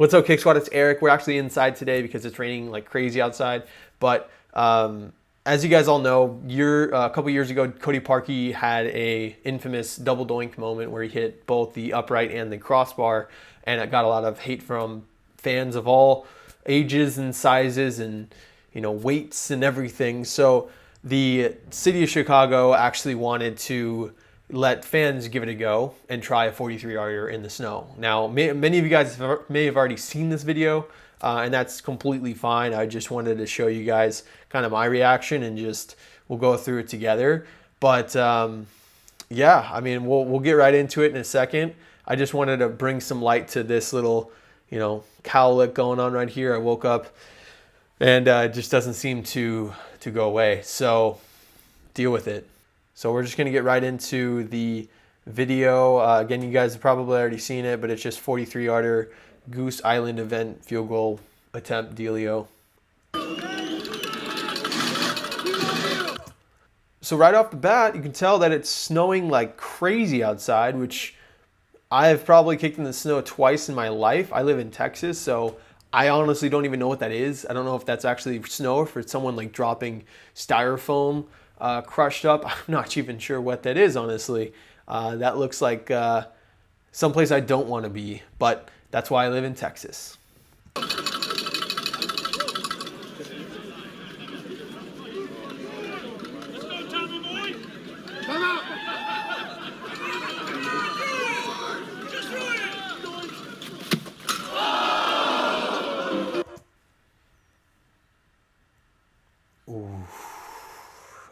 What's up, Kick Squad? It's Eric. We're actually inside today because it's raining like crazy outside. But as you guys all know, a couple years ago, Cody Parkey had a infamous double doink moment where he hit both the upright and the crossbar, and it got a lot of hate from fans of all ages and sizes and weights and everything. So the city of Chicago actually wanted to let fans give it a go and try a 43-yarder in the snow. Now, many of you guys may have already seen this video, and that's completely fine. I just wanted to show you guys kind of my reaction, and we'll go through it together. But yeah, I mean, we'll get right into it in a second. I just wanted to bring some light to this little, cowlick going on right here. I woke up and it just doesn't seem to go away. So deal with it. So we're just going to get right into the video. Again, you guys have probably already seen it, but it's just 43-yarder Goose Island event field goal attempt dealio. So right off the bat, you can tell that it's snowing like crazy outside, which I have probably kicked in the snow twice in my life. I live in Texas, so I honestly don't even know what that is. I don't know if that's actually snow or if it's someone like dropping styrofoam crushed up. I'm not even sure what that is, honestly. That looks like someplace I don't want to be, but that's why I live in Texas.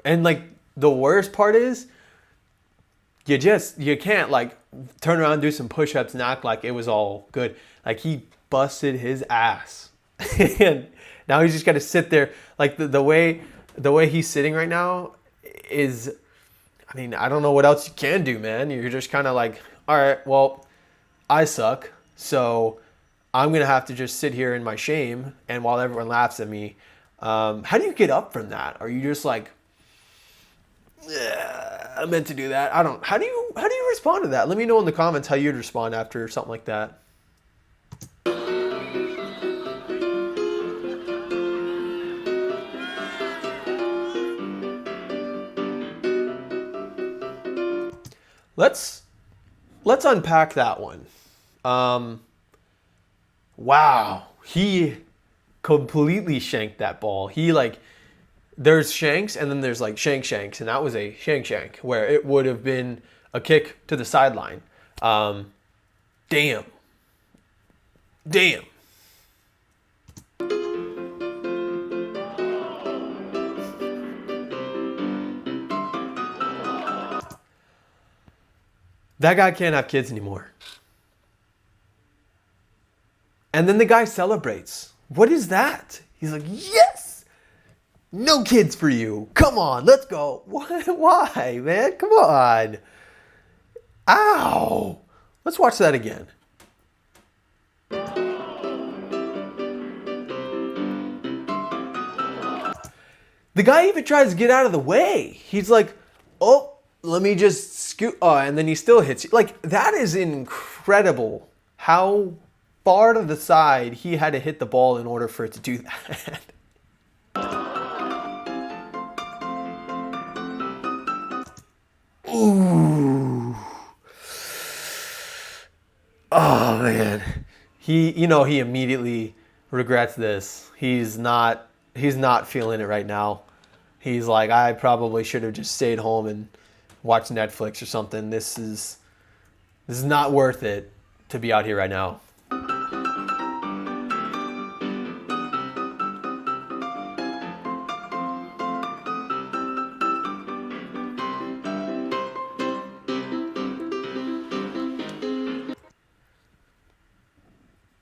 And like the worst part is you can't like turn around and do some push-ups and act like it was all good. Like he busted his ass. And now he's just got to sit there. Like the way he's sitting right now is, I mean, I don't know what else you can do, man. You're just kind of like, all right, well, I suck. So I'm going to have to just sit here in my shame. And while everyone laughs at me, how do you get up from that? Are you just like, yeah, I meant to do that. How do you respond to that? Let me know in the comments how you'd respond after something like that. Let's unpack that one. Wow, he completely shanked that ball. There's shanks and then there's like shanks, and that was a shank where it would have been a kick to the sideline. Damn. That guy can't have kids anymore. And then the guy celebrates. What is that? He's like, yes! No kids for you. Come on, let's go. What? Why, man? Come on. Ow. Let's watch that again. The guy even tries to get out of the way. He's like, oh, let me just scoot. Oh, and then he still hits you. Like, that is incredible how far to the side he had to hit the ball in order for it to do that. Ooh. Oh man. He immediately regrets this. He's not feeling it right now. He's like, I probably should have just stayed home and watched Netflix or something. This is not worth it to be out here right now.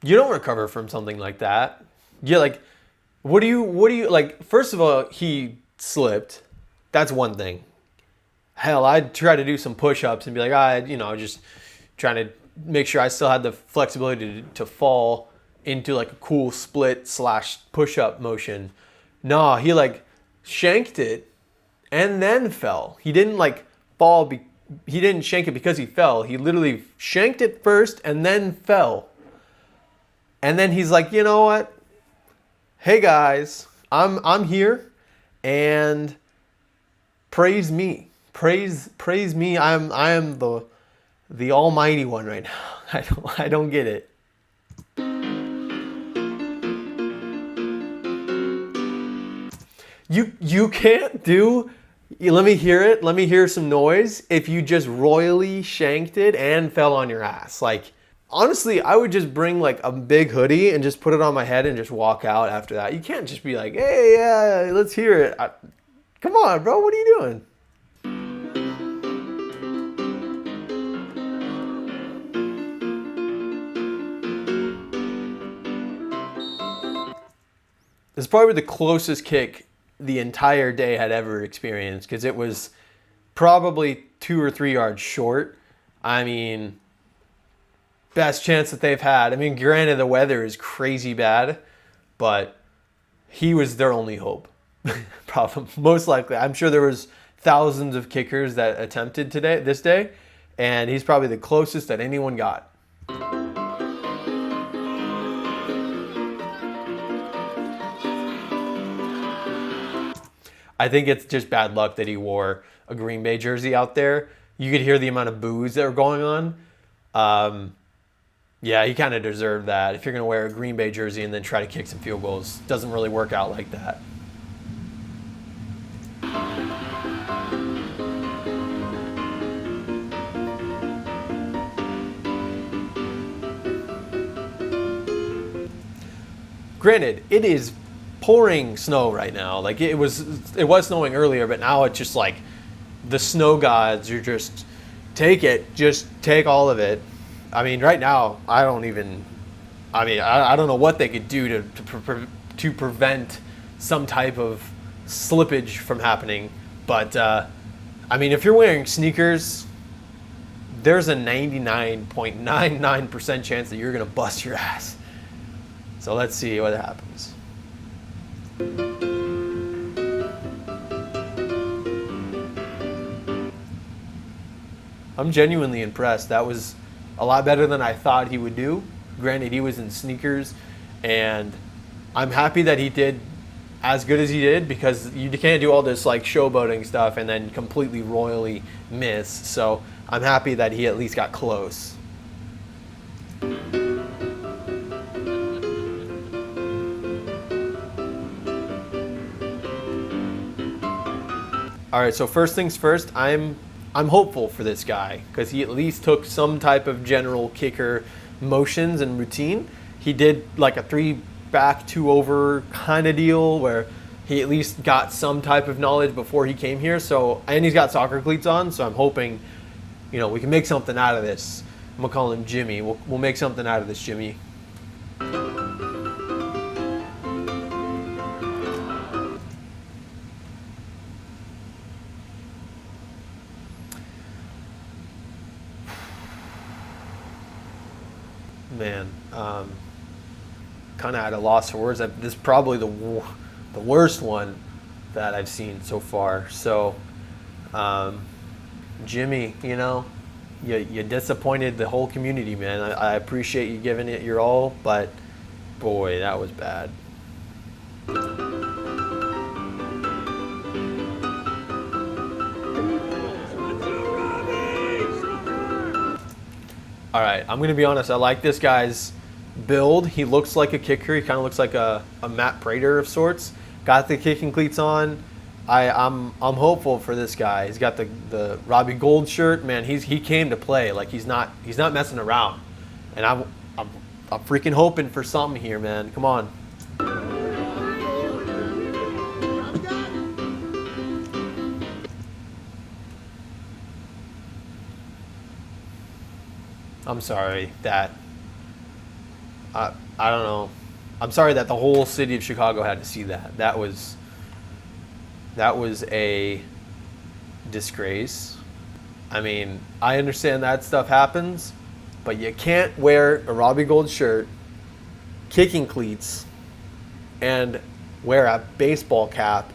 You don't recover from something like that. You're like, what do you like? First of all, he slipped. That's one thing. Hell, I'd try to do some push-ups and be like, just trying to make sure I still had the flexibility to fall into like a cool split / push-up motion. No, he like shanked it and then fell. He didn't like fall. He didn't shank it because he fell. He literally shanked it first and then fell. And then he's like, you know what? Hey guys, I'm here, and praise me. Praise me. I am the almighty one right now. I don't get it. You can't do, let me hear it. Let me hear some noise if you just royally shanked it and fell on your ass. Like, honestly, I would just bring like a big hoodie and just put it on my head and just walk out after that. You can't just be like, hey, yeah, let's hear it. Come on, bro. What are you doing? It's probably the closest kick the entire day had ever experienced, because it was probably 2 or 3 yards short. I mean, best chance that they've had. I mean, granted, the weather is crazy bad, but he was their only hope. Probably, most likely. I'm sure there was thousands of kickers that attempted this day, and he's probably the closest that anyone got. I think it's just bad luck that he wore a Green Bay jersey out there. You could hear the amount of boos that were going on. Yeah, he kind of deserved that. If you're going to wear a Green Bay jersey and then try to kick some field goals, it doesn't really work out like that. Granted, it is pouring snow right now. Like, it was snowing earlier, but now it's just like the snow gods are just just take all of it. I mean, right now I don't know what they could do to prevent some type of slippage from happening. But I mean, if you're wearing sneakers, there's a 99.99% chance that you're gonna bust your ass. So let's see what happens. I'm genuinely impressed. That was a lot better than I thought he would do. Granted, he was in sneakers, and I'm happy that he did as good as he did, because you can't do all this like showboating stuff and then completely royally miss. So I'm happy that he at least got close. All right, so first things first, I'm hopeful for this guy, because he at least took some type of general kicker motions and routine. He did like a 3-back, 2-over kind of deal where he at least got some type of knowledge before he came here. So, and he's got soccer cleats on, so I'm hoping, we can make something out of this. I'm gonna call him Jimmy. We'll make something out of this, Jimmy. Man, kind of at a loss for words. This is probably the worst one that I've seen so far. So, Jimmy, you disappointed the whole community, man. I appreciate you giving it your all, but boy, that was bad. All right, I'm going to be honest. I like this guy's build. He looks like a kicker. He kind of looks like a Matt Prater of sorts. Got the kicking cleats on. I'm hopeful for this guy. He's got the Robbie Gould shirt. Man, he came to play. Like, he's not messing around. And I'm freaking hoping for something here, man. Come on. I'm sorry that I don't know. I'm sorry that the whole city of Chicago had to see that. That was a disgrace. I mean, I understand that stuff happens, but you can't wear a Robbie Gould shirt, kicking cleats, and wear a baseball cap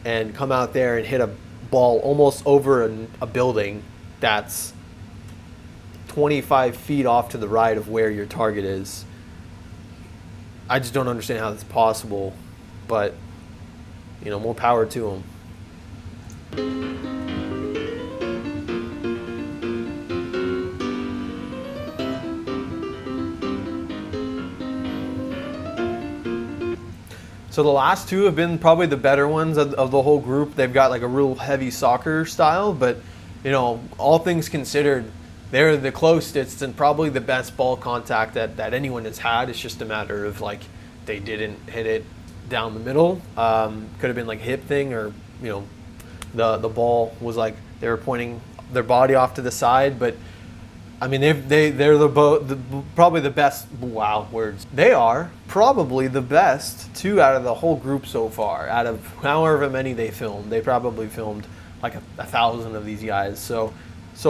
and come out there and hit a ball almost over a building that's 25 feet off to the right of where your target is. I just don't understand how that's possible, but more power to him. So the last two have been probably the better ones of the whole group. They've got like a real heavy soccer style, but all things considered, they're the closest and probably the best ball contact that anyone has had. It's just a matter of like they didn't hit it down the middle. Could have been like a hip thing, or the ball was like they were pointing their body off to the side. But I mean, they're probably the best. Wow, words. They are probably the best two out of the whole group so far. Out of however many they filmed, they probably filmed like 1,000 of these guys. So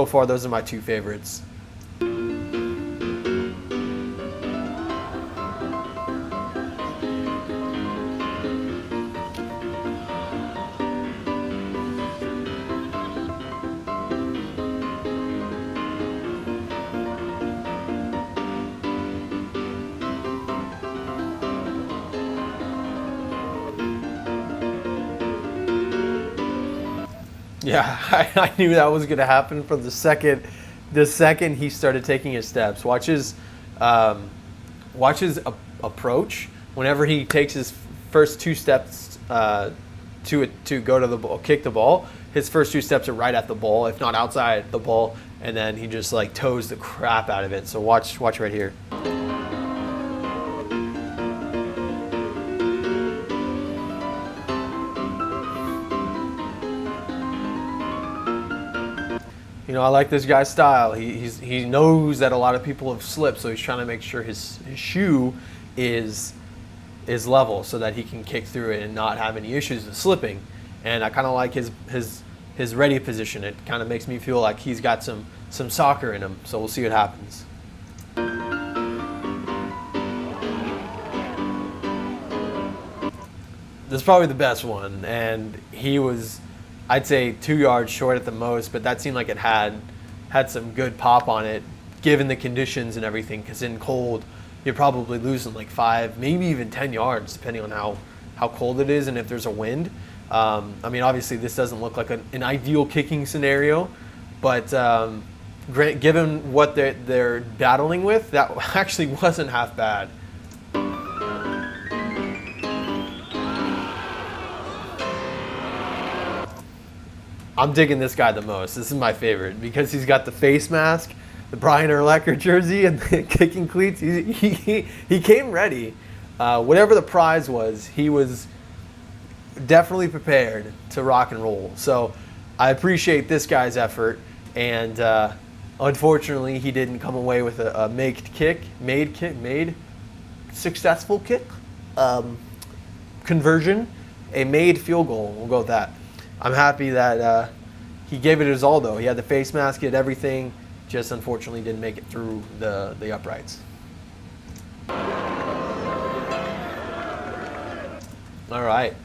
far, those are my two favorites. Yeah, I knew that was going to happen from the second he started taking his steps. Watch his approach. Whenever he takes his first two steps to go to the ball, kick the ball, his first two steps are right at the ball, if not outside the ball, and then he just like toes the crap out of it. So watch right here. I like this guy's style. He knows that a lot of people have slipped, so he's trying to make sure his shoe is level so that he can kick through it and not have any issues with slipping. And I kind of like his ready position. It kind of makes me feel like he's got some soccer in him. So we'll see what happens. This is probably the best one, and he was, I'd say 2 yards short at the most, but that seemed like it had some good pop on it, given the conditions and everything, because in cold, you're probably losing like 5, maybe even 10 yards, depending on how cold it is and if there's a wind. I mean, obviously, this doesn't look like an ideal kicking scenario, but given what they're battling with, that actually wasn't half bad. I'm digging this guy the most. This is my favorite because he's got the face mask, the Brian Urlacher jersey, and the kicking cleats. He came ready. Whatever the prize was, he was definitely prepared to rock and roll. So I appreciate this guy's effort. And unfortunately, he didn't come away with a made successful kick, conversion, a made field goal. We'll go with that. I'm happy that he gave it his all, though. He had the face mask, he had everything, just unfortunately didn't make it through the uprights. All right.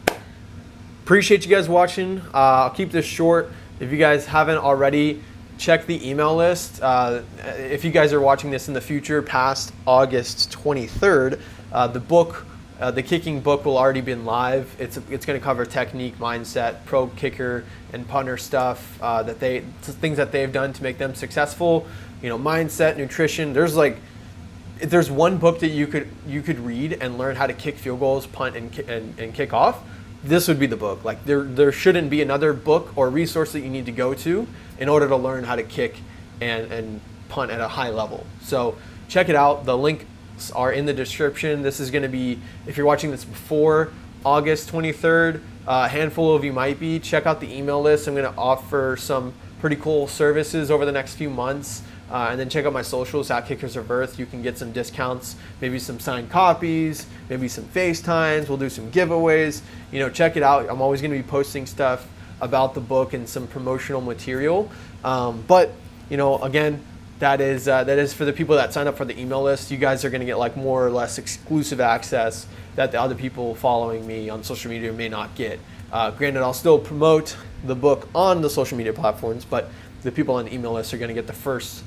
Appreciate you guys watching. I'll keep this short. If you guys haven't already, check the email list. If you guys are watching this in the future, past August 23rd, the book, the kicking book will already been live. It's going to cover technique, mindset, pro kicker, and punter stuff, things that they've done to make them successful. Mindset, nutrition. If there's one book that you could read and learn how to kick field goals, punt, and kick off, this would be the book. Like there shouldn't be another book or resource that you need to go to in order to learn how to kick and punt at a high level. So check it out. The links are in the description. This is going to be, if you're watching this before August 23rd, a handful of you might be. Check out the email list. I'm going to offer some pretty cool services over the next few months. And then check out my socials at Kickers of Earth. You can get some discounts, maybe some signed copies, maybe some FaceTimes. We'll do some giveaways. Check it out. I'm always going to be posting stuff about the book and some promotional material. But again, that is for the people that sign up for the email list. You guys are going to get like more or less exclusive access that the other people following me on social media may not get. Granted, I'll still promote the book on the social media platforms, but the people on the email list are going to get the first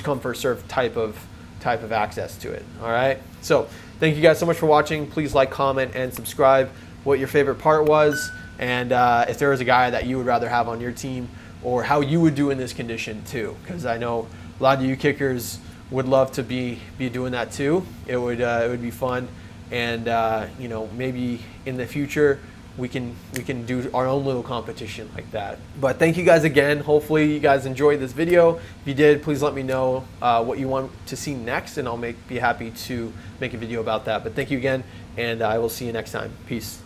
come, first serve type of access to it. All right. So thank you guys so much for watching. Please like, comment, and subscribe what your favorite part was, and if there was a guy that you would rather have on your team, or how you would do in this condition too, because I know a lot of you kickers would love to be doing that too. It would be fun, and you know, maybe in the future we can do our own little competition like that. But thank you guys again. Hopefully you guys enjoyed this video. If you did, please let me know what you want to see next, and I'll be happy to make a video about that. But thank you again, and I will see you next time. Peace.